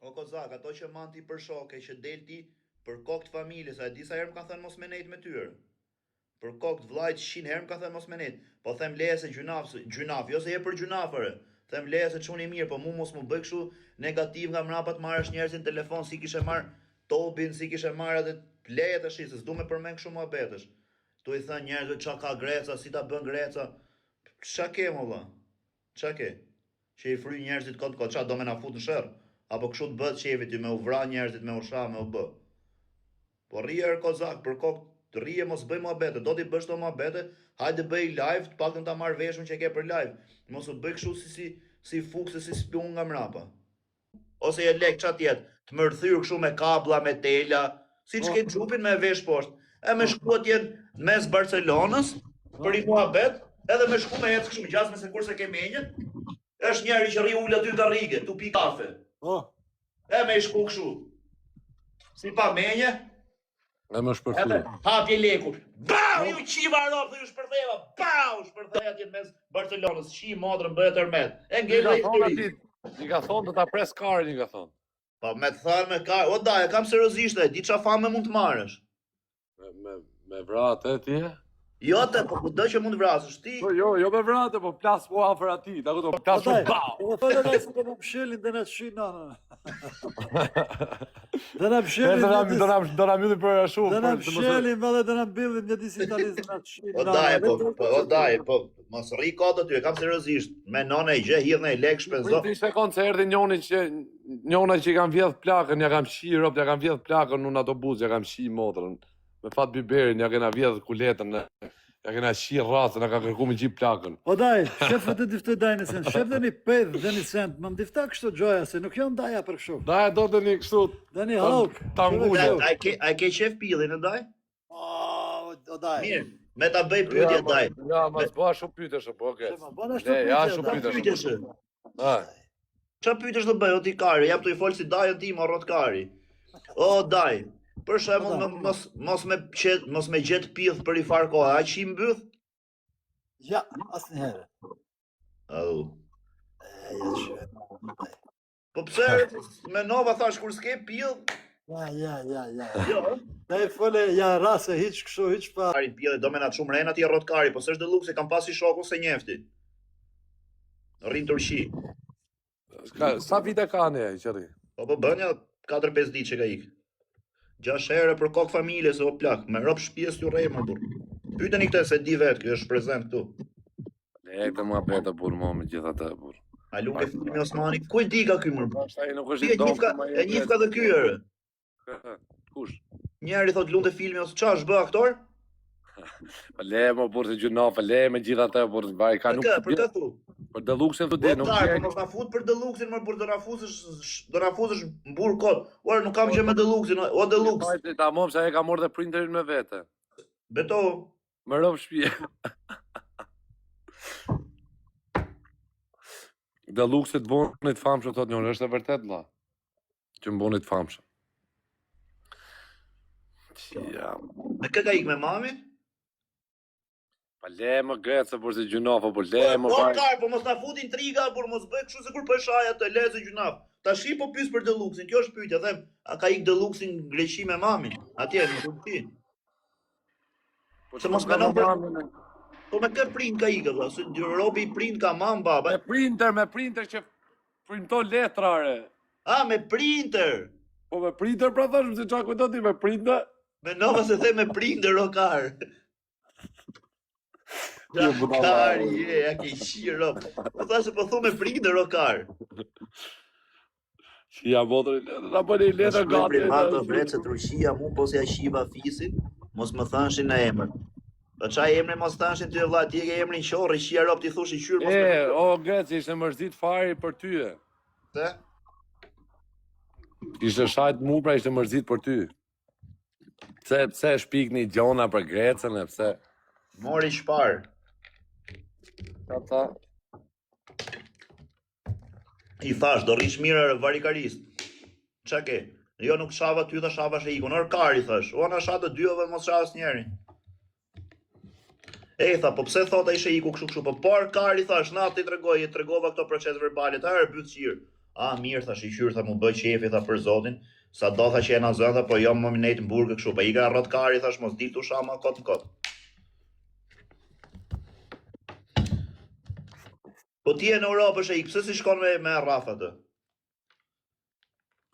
O kozak, ato që man ti për shoke, që del ti për kokë të familjes, a e di sa herë më ka thënë mos me nejt me tyre. Për kokë të vllajt 100 herë më ka thënë mos me nejt. Po them leje se gjunaf, jo se je për gjunafëre. Them leje se çuni mirë, po mu mos më bëj kështu negativ nga mrapa të marrësh njerëzin në telefon si kishe marr Tobin, si kishe marr atë leje tash, se s'du me përmend kështu muhabetesh. Tu i thënë njerëzve çka ka Greca, si ta bën Greca. Ç'a ke më valla? Ç'a ke? Që i fry njerëzit kot kot, ç'a do me na fut në sherr? Apo kështu të bëhet shefi ty me u vra njerëzit, me u sha, me u bë. Po rrije kozak, për kokë, të rrije mos bëj muhabete, do t'i bësh to muhabete, hajde bëj live, të paktën ta marr veshun që ke për live. Mos u bëj kështu si fukse, si spion nga mrapa. Ose je lek ç'a tjetë, të më rthyr kështu me kabla, me tela, siç ke xhupin me vesh poshtë. E me shku atje mes Barcelonës, për i muhabet, edhe me shku me ecë kështu gjasme se kurse ke menjën, është njeri që rri ullë aty të rrige, tu pi kafe. E me shku kështu. Si pa menje, e më shpërthy. Hapje leku. Bau, ju qiva ropë, ju shpërtheva. Bau, shpërtheja atje mes Barcelonës, shi modrën bëhet tërmet. E ngel dhe histori. Një ka thonë të ta pres karin, një ka thonë. Po me të thënë me kar, o daj, kam seriozisht e, di qa fame mund të marrësh. Me vrate ti e? Jo të, po kudo që mund vrasësh ti. Po jo me vrate, po plas po afër ati, ta këto plas po bau. Po të dhe se të në pëshelin dhe në të shi nana. Dhe në pëshelin Do na mylli për shumë. dhe në pëshelin dhe dhe në mbillin një disi italisë dhe në të shi O daj, po mos rri kodë aty, kam seriozisht. Me nona i gjë, hidhne i lek shpenzo. Ishte koncerti njona që i kam vjedh plakën, ja kam shi rob, ja kam vjedh plakën në autobus, ja kam shi motrën. Me fat biberin, ja kena vjedh kuletën, ja kena shi rrasën, ja ka kërku me gjip plakën. O daj, shefët e diftoj dajnë sen, shef dhe një pedh dhe një sent, më difta kështu gjoja, se nuk jo ndaja për kështu. Daja do të një kështu. Dhe një halk. A ke qef pillin e daj? O daj. Mirë, me ta bëj pyetje daj. Ja, mas bëha shumë pyetësh, po okay. Ja, shumë pyetësh. Qa pyetësh të bëj, o ti kari, jap të i folë si dajën ti, ma rot kari. O daj, për shembull mos me gjet pidh për i far kohë, a që i mbyth? Ja, asnjëherë. Au. Po pse me nova thash kur s'ke pidh? Ja. Jo. Da e fole, ja rase, hiq kështu, hiq pa. Kari pidh, do me na shumë rejnë ati rot kari, po s'është deluxe, se kam pasi shokun se njefti. Rrin Turqi. Sa vite ka ne ai qërri? Po bënja 4-5 ditë që ka ikë. 6 herë për kokë familje se o plak, me rob shtëpisë t'ju rrej më burr. Pyeteni këtë se di vetë, kjo është prezent këtu. Le të mua bëta burr më me gjithë atë burr. A luke filmi Osmani, ku e di ka ky më? Ai nuk është i dashur. E njifka dhe ky ere. Kush? Njeri thot lunte filmi ose ç'ash bë aktor? Le më burr të gjunaf, le me gjithë atë burr vaj ka nuk. Për këtë thu. Për Deluxin thotë nuk e. Mos na fut për Deluxin, më burr do na fuzësh burr kot. Ora nuk kam gjë me Deluxin, o Delux. Ta mom se ai ka marrë dhe printerin me vete. Beto. Më rob shtëpi. Deluxit bonit famshëm thotë njëri, është e vërtet vlla. Që mbonit famshëm. Ja. Me kë ka ikë me mami? Pa le më gëcë për se gjunafa, po le më vaj. Po mos na fut intriga, por mos bëj kështu sikur po e shaj atë lezë gjunaf. Tashi po pyes për Deluxin, kjo është pyetja, them, a ka ikë Deluxin në Greqi me mamin? Atje në Turqi. Po se mos menon për. Po me kë print ka ikë valla? Se robi print ka mam baba. Me printer që printon letrare. Me printer. Po me printer pra thash se çka kujton ti me printer? Me nova se the me printer rokar. Kari, ja ke qiro. Po thashë po thu me printer rokar. Si ja botër, na bëni letër gati. Ato vret se Turqia mu po se ja shiva fisin, mos më thanshin në emër. Po çaj emrin mos thanshin ty vëlla, ti e ke emrin qorri, qia rop ti thushi qyr mos. O Geci, ishte mërzit fari për ty. Se? Ishte shajt mu pra ishte mërzit për ty. Pse shpikni gjona për Grecën e pse? Mori shpar. Ata. I thash, do rrish mirë varikarist. Qa ke? Jo nuk shava ty dhe shava shë ikon. Orë kari thash, o në shatë të dyove mos shavas njeri. E tha, po pse thot a ishe iku kështu, po par kari thash, na ti tregova këto proces verbalit, a herë bytë qirë. Mirë, thash i qyrë, tha mu bëj qefi, tha për zotin, sa do tha që e na zënë, tha po jo më nejtë në burgë kështu, pa i ka rrotkari, thash mos ditu shama kot në kot. Po ti e në Europë është pse si shkon me Rafa të?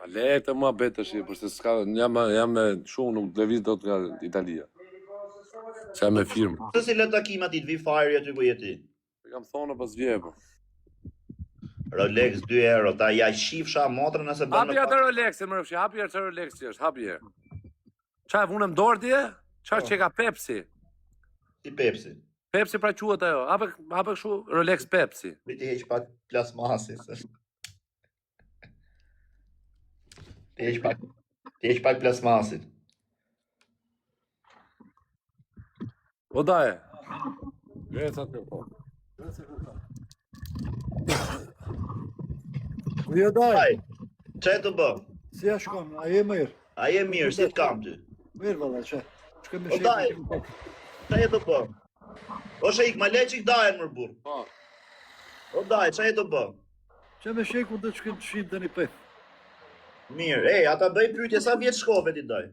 A lejtë mua betë shi, përse s'ka, jam me shumë, nuk lëviz do të nga Italia. Që jam me firmë. Pse si le takimat i të vi fajri aty ku jeti? Kam thonë pas vjepë. Rolex 2 euro, ta ja shifsha motrën nëse bën Hapi atë Rolex, më rëfshi, hapi atë Rolex që është, hapi e. Qa e vunëm dorë tje? Qa që ka Pepsi? Si Pepsi. Pepsi pra quhet ajo, hape kështu Rolex Pepsi. Ti heq pak plasmasi. Ti heq pak plasmasit. O daje. Greca të po. Jo daj, Aj, që e të bë? si ja shkon, a je mirë? A je mirë, si të kam ty? Mirë valla, që? Shkëm me O daj, shekë. që e të bë? O shek, ma le që i dajen mërë burë. Po. O daj, që e të bë? Që me sheku dhe që kënë të shimë të një pef. Mirë, ata bëj pyetje sa vjetë shkove ti daj?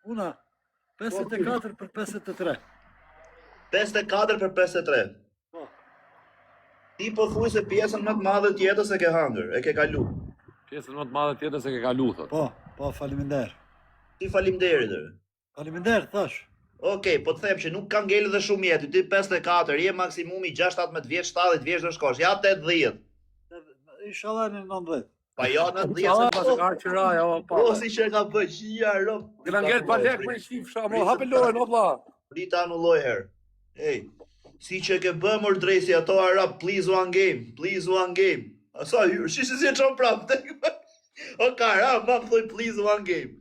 Una, 54 për 53. 54 për 53. Po, Ti po thuj se pjesën më të madhe të jetës e ke hangër, e ke kalu. Pjesën më të madhe tjetër se ke kalu, thot. po, faliminderë. Ti falimderit dhe. Faliminderë, thash. Okej, po të them që nuk ka ngellë dhe shumë jetë, ti 54, je maksimumi 6-17 vjeç, 70 vjeç do shkosh, ja 80. Inshallah në 90. Pa jo në 10 Inshallah, se pas ka qira, jo, pa. Po si që ka bë qia, rop. Këna ngell pa lek me shifsha, mo, hape lojën, o vlla. Rita anulloj herë. Ej, si që ke bë mër dresi ato arab, please one game, please one game. A sa hyrë, si si e qonë prapë. O kara, ma më thuj please one game.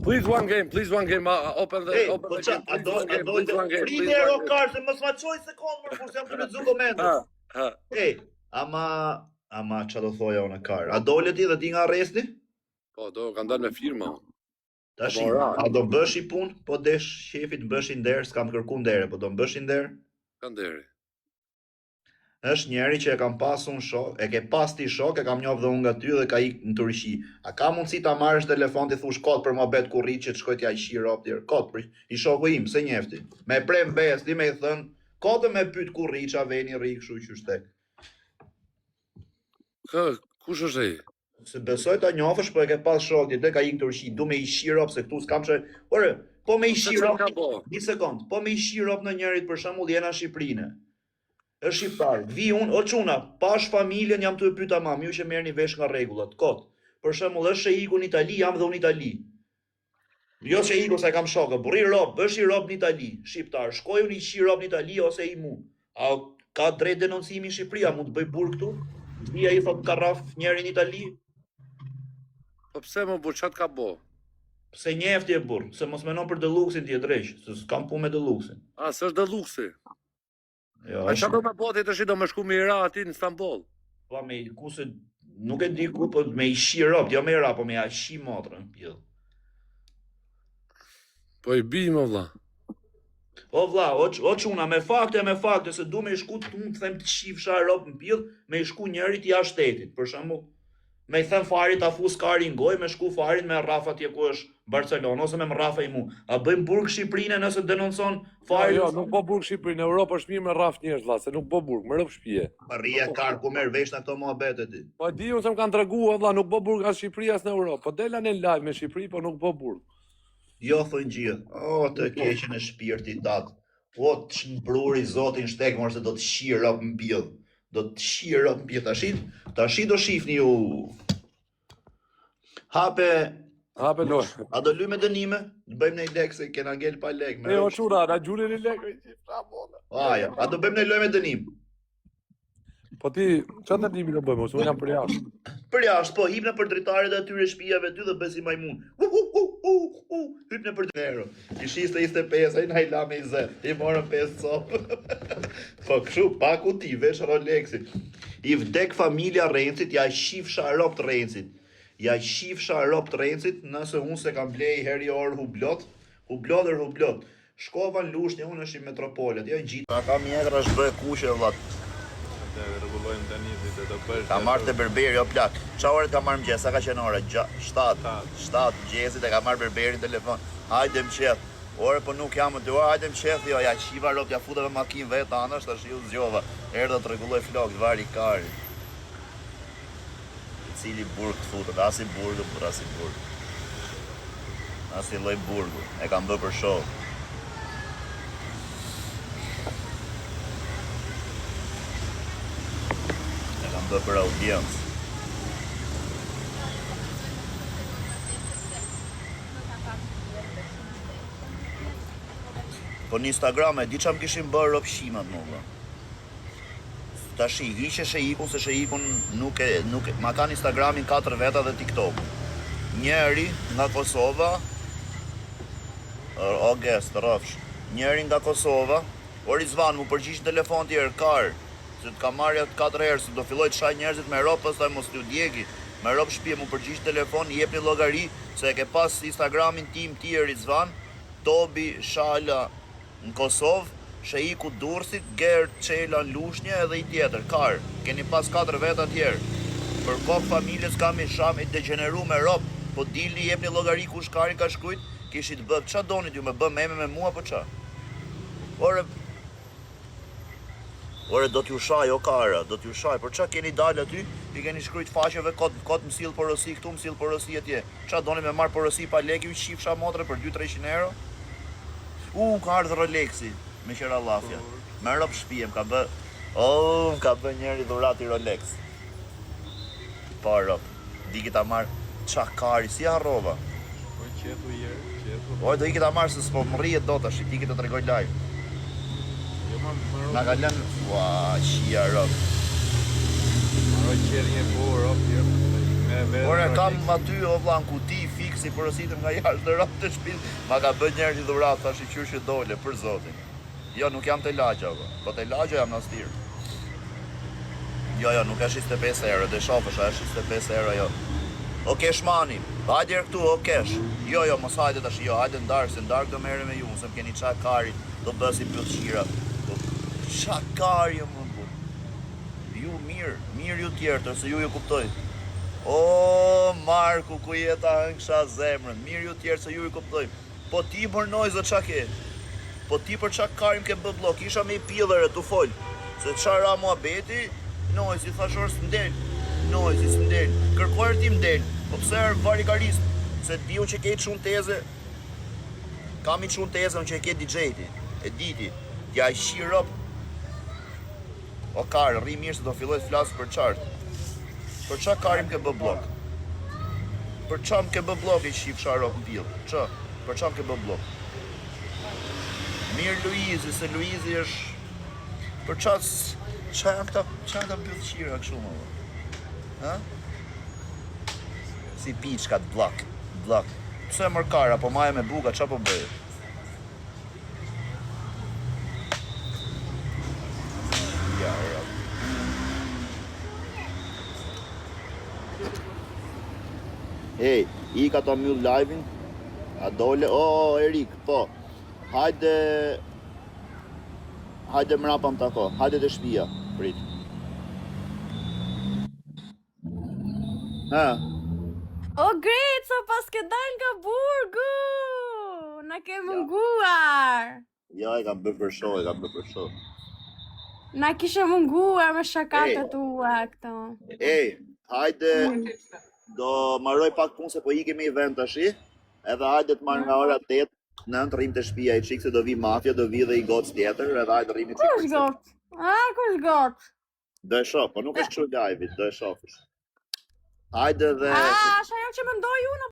Please one game, open the Ej, open po the qa, game, a do please one game, free nero karë, se më s'ma qoj sekundë mërë, kur se jam të lezu komendet. Ha. Ej, ama që do thoja unë karë, a dole ti dhe ti nga arresti? Po, do kanë dalë me firma. Tash, Po, ra. a do bësh i punë, po desh shefit bësh i nderë, s'kam kërku ndere, po do bësh i nderë? Kanë deri. Është njeri që e kam pasu në shok, e ke pas ti shok, e kam njohë dhe unë nga ty dhe ka ik në Turqi. A ka mundësi ta marrësh telefon ti thush kod për mohabet kur rrit që të shkoj t'ja i shirë optir? Kod për i shoku im, se njefti. Me prem bes, ti me i thënë, kodë me pyt kur rrit, qa veni rrit, kështu që shtek. Kush është ai? Se besoj ta njofësh, po e ke pas shok, ti dhe ka ik në Turqi, du me i shirë op, se këtu s'kam që... Ore, po me i shirë op, ka bo? një sekund, po me i shirë op në njerit për shembull jena Shqiprine. Është shqiptar, vi unë, o quna, pash familjen jam të e pyta mam, ju që merrni vesh nga rregullat, kot. Për shembull, është Sheiku në Itali, jam dhe unë në Itali. Jo Sheiku se kam shokë, burri rob, është i rob në Itali, shqiptar, shkoj unë i shi rob në Itali ose i mu. A ka drejt denoncimi në Shqipëria, mund të bëj burr këtu? Vija i thot ka raf njeri në Itali? Po pse më burr, çat ka bo? Pse njefti e burr, se mos menon për Deluxin ti e drejsh, se s'kam punë me Deluxin. A, s'është Deluxi. Jo, A çfarë do me bote të shi do me shku me Ira aty në Istanbul? po me ku se nuk e di ku, po me i shi rob, jo me i ra, po me ja shi motrën, pjell. Po i bi më vlla. O vlla, o çuna, me fakte se du me i shku të unë të them të shifsha rob në pjell, me i shku njerit jashtë shtetit, për shembull. Me i them farit ta fus kari në gojë, me shku farit me Rafa atje ku është Barcelona ose me Rafa i mu. A bëjmë burg Shqipërinë nëse denoncon farit? Jo, nuk po burg Shqipëri, në Europë është mirë me rraf njerëz vlla, se nuk po burg, më rrëp shtëpie. Rria kar ku merr vesh në këto muhabete ti. Po di unë se më kanë treguar vlla, nuk po burg as Shqipëria as në Europë. Po dela në live me Shqipëri, po nuk po burg. Jo thon gjithë. O të keqen e shpirtit dat. O të shmbruri Zotin shtek mor se do të shirë rob në pjell. Do të shirë rob në pjell. Tashi do shifni ju. Hape loj. A do luj me dënime? Bëjmë në i lek se kena ngel pa lek. E o çura, na gjulin i lek. Aja, a do bëjmë në loj me dënim? Po ti, çfarë dënimi do bëjmë? Unë jam për jashtë. Për jashtë, po, hip në për dritaret e atyre shtëpiave ty dhe bësi majmun. Hyp në për dinero. I shiste 25, ai na i la me 20. I morën 5 copë. Po kështu, pa kuti, vesh Rolexi. I vdek familja Rencit, ja shifsha rop të Rencit. Ja shifsha rop të Rencit, nëse unë se kam blej heri orë hublot. Shkova në Lushnjë, unë është i metropolet, jo në gjitë. Ta ka mjetra shbë kuqe, vlat. Rregullojmë Denisit e të bësh. Ka marrë te berberi, o plak. Qa ore ka marrë mëgjes, sa ka qenë ora? 7 mëgjesit e ka marrë berberi në telefon. Hajde më qeth. Ore, po nuk jam më dy orë, hajde më qeth, jo, ja qiva rop, ja futa me makinë vetë anash, tash ju zgjova. Erdha të rregulloj flokët, vari kari. I cili burg të futet, as i burgu, por as i burgu. As i lloj burgu, e kam bë për show. E kam bë për audiencë. Po në Instagram e di çam kishim bërë rop shimat mua. Tashi hiqe Sheikun se Sheikun nuk ma kanë Instagramin 4 veta dhe TikTok. Njëri nga Kosova, o guest, rrafsh. Njëri nga Kosova, o Rizvan mu përgjigj në telefon tjerë kar, se të ka marrë 4 herë, se do filloj të shaj njerëzit me ropë, pastaj mos t'ju djegi. Me ropë shtëpi mu përgjigj në telefon, i jepni llogari se e ke pas Instagramin tim ti Rizvan, Tobi Shala në Kosovë, Sheiku Durrësit, Gerd Çela në Lushnjë edhe i tjetër, kar. Keni pas 4 veta tjerë. Për kokë familjes kam i sham i degeneru me rob, po dilni jepni llogari kush karin ka shkrujt, kishit bë, qa donit ju me bë meme me mua, po qa? Ore, do t'ju shaj, o kara, do t'ju shaj, por qa keni dalë aty, i keni shkrujt faqeve, kot mësill porosi këtu, mësill porosi atje. Qa doni me marrë porosi pa lek, ju shifsha motre për 200-300 euro? Ka ardhë Rolexi, me qera lafja. Me rop shpijem, ka bë... më ka bë njeri dhurati Rolex. Pa rop, di kita marrë qa kari, si harrova. Po qetu qetu. Oj, do i kita marrë se s'po më rrijet do tash, ti kita të tregoj live. Na ka lënë... Ua, qia rop. Maroj qerin e po, rop, Ore, kam aty o vlla në kuti, fiksi, porositëm nga jashtë në rop të shpinë. Ma ka bë njeri dhurat, tash i qyrë që dole, për zotin. Jo, nuk jam të lagja, po të lagja jam në stirë. Jo, nuk e 25 euro, dhe shofësh, a e 25 euro, jo. O kesh mani, hajde këtu, o kesh. Jo, mos hajde tash, jo, hajde ndarë, se ndarë do mere me ju, se më keni qa kari, do bësi pëllë shira. Qa kari, më bu. Ju mirë ju tjerë, tërse ju kuptoj. O, Marku, ku jeta hëngsha zemrën, mirë ju tjerë, se ju kuptoj. Po ti mërnoj, zë qa ke? Po ti për qa karim ke bë blok, isha me i pillere të fol. Se qa ra mua beti, nojzi, thashor s'mdel. Nojzi, s'mdel. Kërkojrë ti mdel. Po pëser varikarist. Se ti unë që ke i qunë teze. Kam i qunë teze unë që ke DJ-ti. E diti. Tja i shi rop. O karë, rri mirë se do filloj të flasë për qartë. Për qa karim ke bë blok? Për qa më ke bë blok i shif sharop në pillë? Qa? Për qa më ke bë blok? Mirë Luizi, se Luizi është... Për qa janë këta mbyllë qira këshu më vë? Ha? Si piçkat, blak. Pse mërë kara, po maje me buka, qa po bëjë? Ja, Ej, i ka ta mbyll live-in, a dole, Erik, po, hajde mrapa më tako, hajde të shtëpia, prit. Ha? O Greco, pas ke dal nga burgu, na ke munguar. Ja, e kam bërë për show, Na kishe munguar me shakatat tua këto. Ej, hajde, do marroj pak punë se po i kemi event tashi, edhe hajde të marrë nga ora 8, 9 rrim të shtëpia i çik se do vi mafja, do vi dhe i gocë tjetër, edhe hajde rrim i çik. Kush got? Kush got? Do e shoh, po nuk është kështu live-it, do e shohësh. Hajde dhe... Është ajo që mendoj unë.